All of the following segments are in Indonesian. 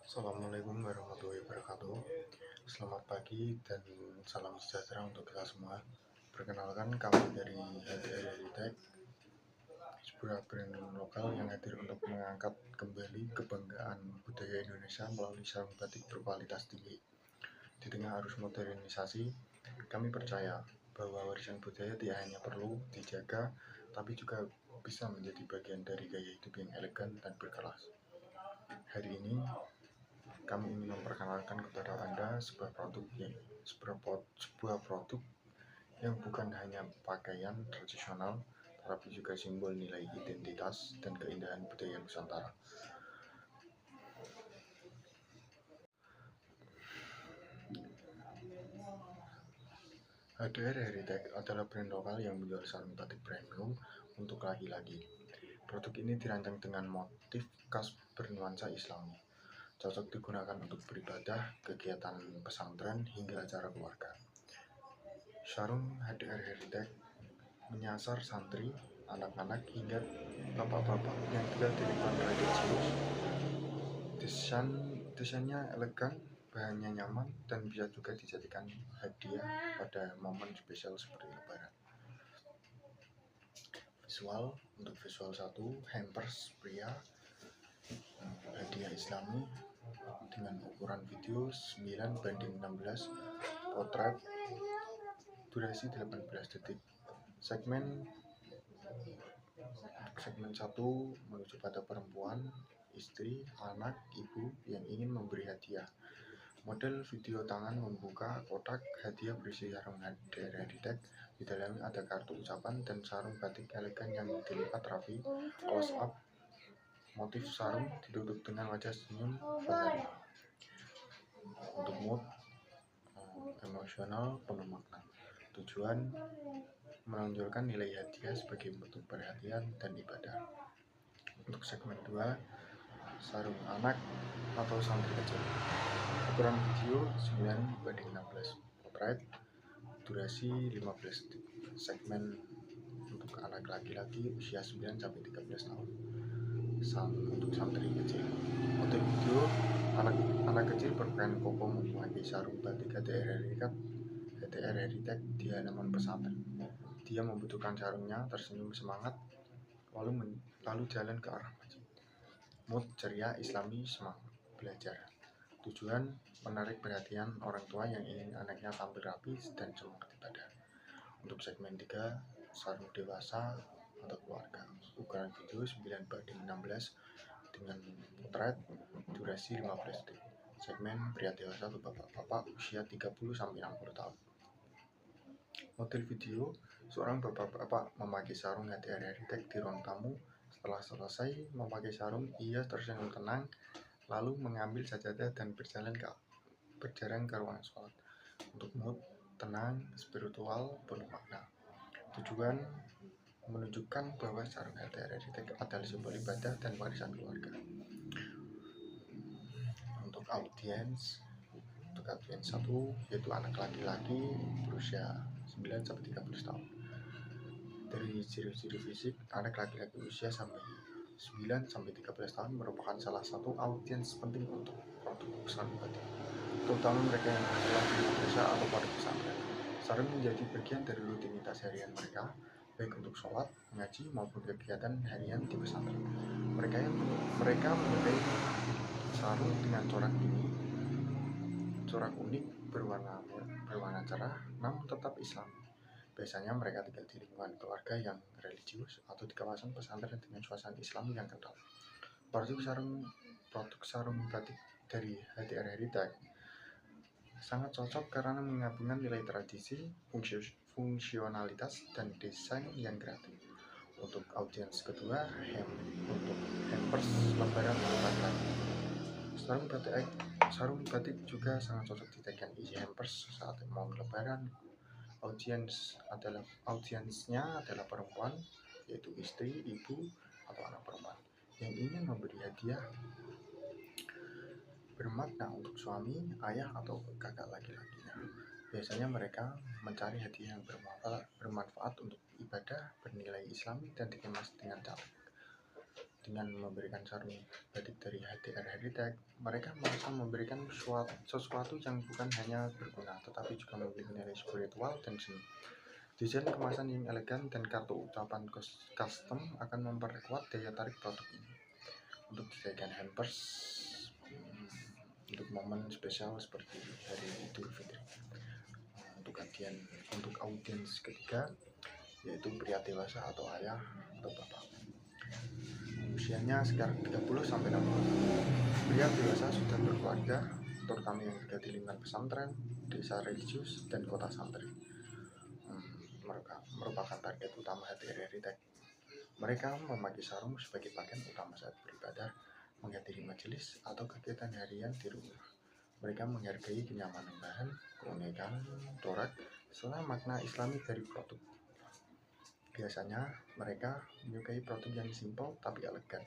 Assalamualaikum warahmatullahi wabarakatuh. Selamat pagi dan salam sejahtera untuk kita semua. Perkenalkan, kami dari HDR Tech, sebuah brand lokal yang hadir untuk mengangkat kembali kebanggaan budaya Indonesia melalui sarung batik berkualitas tinggi. Di tengah arus modernisasi, kami percaya bahwa warisan budaya tidak hanya perlu dijaga, tapi juga bisa menjadi bagian dari gaya hidup yang elegan dan berkelas. Hari ini kami ingin memperkenalkan kepada Anda sebuah produk yang bukan hanya pakaian tradisional, tetapi juga simbol nilai identitas dan keindahan budaya Nusantara. HDR Heritage adalah brand lokal yang menjual sarung batik premium untuk laki-laki. Produk ini dirancang dengan motif khas bernuansa Islami, cocok digunakan untuk beribadah, kegiatan pesantren, hingga acara keluarga. Sarung HDR Heritage menyasar santri, anak-anak, hingga bapak-bapak yang tinggal di lingkungan religius. Desainnya elegan, bahannya nyaman, dan bisa juga dijadikan hadiah pada momen spesial seperti Lebaran. Untuk visual 1, hampers pria, hadiah Islami dengan ukuran video 9:16, potret, durasi 18 detik. Segmen 1 menuju pada perempuan, istri, anak, ibu yang ingin memberi hadiah. Model video tangan membuka kotak hadiah berisi sarung HDR Heritage. Di dalamnya ada kartu ucapan dan sarung batik elegan yang dilipat rapi. Close up motif sarung ditutup dengan wajah senyum penerima. Untuk mood emosional penuh makna. Tujuan menonjolkan nilai hadiah sebagai bentuk perhatian dan ibadah. Untuk segmen 2, sarung anak atau santri kecil. Ukuran video 9:16, potret, durasi 15 detik. Segmen untuk anak laki-laki usia 9-13 tahun. Untuk santri kecil. Untuk video anak kecil berpakaian koko memakai sarung batik HDR Heritage di halaman pesantren. Dia membutuhkan sarungnya, tersenyum semangat, lalu jalan ke arah masjid. Mood ceria, Islami, semangat belajar. Tujuan menarik perhatian orang tua yang ingin anaknya tampil rapi dan semangat ibadah. Untuk segmen 3, sarung dewasa atau keluarga. Ukuran video 9:16 dengan potret, durasi 15 detik. Segmen pria dewasa atau bapak-bapak usia 30-60 tahun. Model video, seorang bapak-bapak memakai sarung HDR Heritage di ruang tamu. Setelah selesai memakai sarung, ia tersenyum tenang, lalu mengambil sajadah dan berjalan ke ruangan sholat. Untuk mood tenang, spiritual, penuh makna. Tujuan menunjukkan bahwa sarung HDR Heritage adalah simbol ibadah dan warisan keluarga. Untuk audiens 1, yaitu anak laki-laki berusia 9-13 tahun. Dari ciri-ciri fisik, anak laki-laki usia 9-13 tahun merupakan salah satu audiens penting untuk produk sarung batik, terutama mereka yang bersekolah di desa atau pada pesantren. Sarung menjadi bagian dari rutinitas harian mereka, baik untuk sholat, ngaji, maupun kegiatan harian di pesantren. Mereka menyukai sarung dengan corak unik berwarna cerah, namun tetap Islam. Biasanya mereka tinggal di lingkungan keluarga yang religius atau di kawasan pesantren dengan suasana Islam yang kental. Produk sarung batik dari HDR Heritage sangat cocok karena menggabungkan nilai tradisi, fungsionalitas, dan desain yang kreatif. Untuk audiens kedua, untuk hampers lebaran untuk laki-laki. Sarung batik juga sangat cocok dijadikan isi hampers saat mau lebaran. Audiensnya adalah perempuan, yaitu istri, ibu, atau anak perempuan yang ingin memberi hadiah bermakna untuk suami, ayah, atau kakak laki-lakinya. Biasanya mereka mencari hadiah yang bermanfaat untuk ibadah, bernilai Islami, dan dikemas dengan cantik. Dengan memberikan sarung batik dari HDR Heritage, mereka merasa memberikan sesuatu yang bukan hanya berguna, tetapi juga memiliki nilai spiritual dan seni. Desain kemasan yang elegan dan kartu ucapan custom akan memperkuat daya tarik produk ini. Untuk dijadikan hampers untuk momen spesial seperti hari Idul Fitri. Untuk audiens ketiga, yaitu pria dewasa atau ayah atau bapak. Usianya sekitar 30-60 tahun. Pria dewasa sudah berkeluarga, terutama yang tinggal di lingkungan pesantren, desa religius, dan kota santri. Merupakan target utama HDR Heritage. Mereka memakai sarung sebagai pakaian utama saat beribadah, menghadiri majelis, atau kegiatan harian di rumah. Mereka menghargai kenyamanan bahan, keunikan corak, serta makna islami dari produk. Biasanya, mereka menyukai produk yang simpel tapi elegan,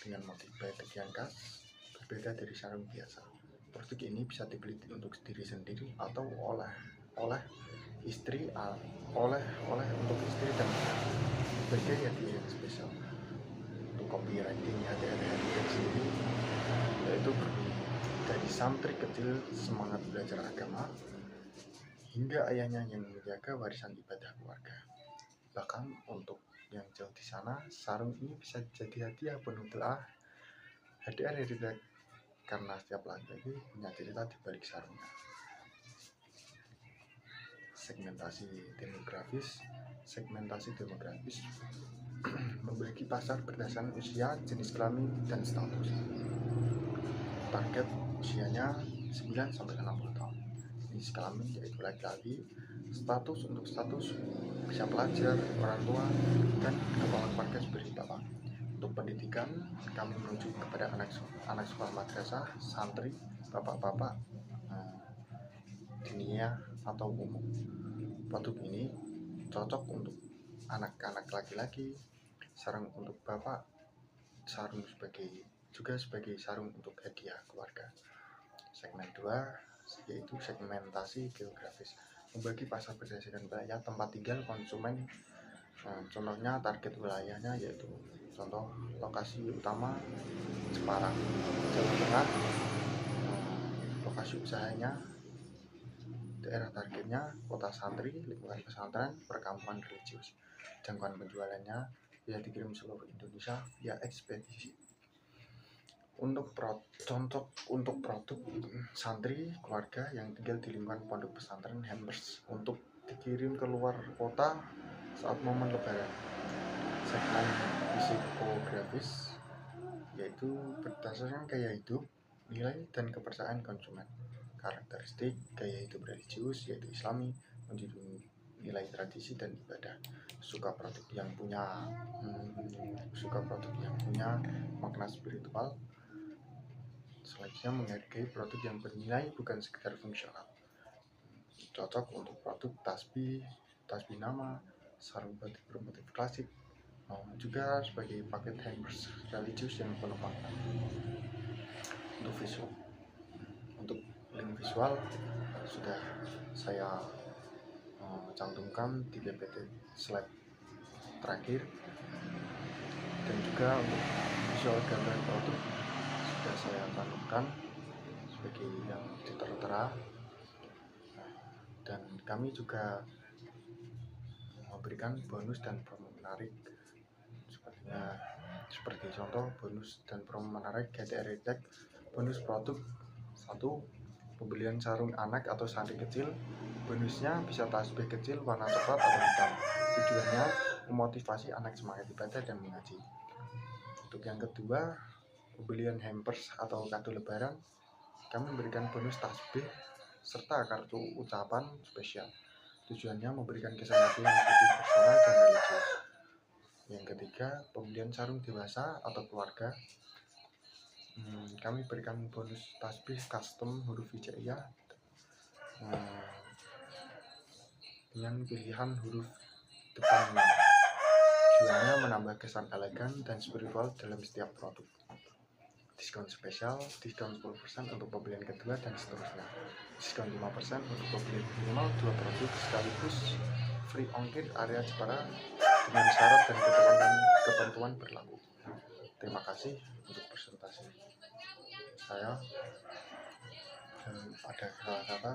dengan motif batik yang khas, berbeda dari sarung biasa. Produk ini bisa dibeli untuk diri sendiri atau oleh istri untuk istri dan sebagai hadiah yang spesial. Untuk copywriting HDR Heritage ini yaitu dari santri kecil semangat belajar agama hingga ayahnya yang menjaga warisan ibadah keluarga. Bahkan untuk yang jauh di sana, sarung ini bisa jadi hadiah penuh doa HDR Heritage karena setiap laki-laki punya cerita di balik sarungnya. Segmentasi demografis memiliki pasar berdasarkan usia, jenis kelamin, dan status. Target usianya 9-60 tahun. Jenis kelamin yaitu laki-laki, status bisa pelajar, orang tua, dan kepala keluarga seperti bapak. Untuk pendidikan, kami merujuk kepada anak sekolah madrasah, santri, bapak-bapak, diniyah atau umum. Produk ini cocok untuk anak-anak laki-laki, sarung untuk bapak, sarung sebagai sarung untuk hadiah keluarga. Segmen 2 yaitu segmentasi geografis, membagi pasar berdasarkan wilayah tempat tinggal konsumen. Contohnya target wilayahnya yaitu contoh lokasi utama Jepara, Jawa Tengah. Lokasi usahanya, daerah targetnya kota santri, lingkungan pesantren, perkampungan religius. Jangkauan penjualannya bisa dikirim seluruh Indonesia via ekspedisi. Untuk produk santri keluarga yang tinggal di lingkungan pondok pesantren, hampers untuk dikirim ke luar kota saat momen lebaran. Segmen psikografis yaitu berdasarkan gaya hidup, nilai, dan kepercayaan konsumen. Karakteristik gaya hidup religius yaitu Islami, menjunjung nilai tradisi dan ibadah. Suka produk yang punya makna spiritual. Selanjutnya menghargai produk yang bernilai bukan sekedar fungsional. Cocok untuk produk tasbih nama, sarung batik bermotif klasik, juga sebagai paket hampers religius yang penuh makna. Untuk link visual sudah saya cantumkan di PPT slide terakhir, dan juga untuk visual gambar produk sudah saya cantumkan sebagai yang tertera. Dan kami juga memberikan bonus dan promo menarik seperti contoh bonus dan promo menarik HDR Heritage. Bonus produk 1, pembelian sarung anak atau santri kecil, bonusnya bisa tasbih kecil warna coklat atau hitam. Tujuannya memotivasi anak semangat ibadah dan mengaji. Untuk yang kedua, pembelian hampers atau kado lebaran, kami memberikan bonus tasbih serta kartu ucapan spesial. Tujuannya memberikan kesan hati yang lebih personal dan religius. Yang ketiga, pembelian sarung dewasa atau keluarga, kami berikan bonus tasbih custom huruf hijaiyah dengan pilihan huruf depan nama. Tujuannya menambah kesan elegan dan spiritual dalam setiap produk. Diskon spesial, diskon 10% untuk pembelian kedua dan seterusnya. Diskon 5% untuk pembelian minimal 2 produk sekaligus free ongkir area Jepara dengan syarat dan ketentuan berlaku. Terima kasih untuk presentasi saya, dan ada salah kata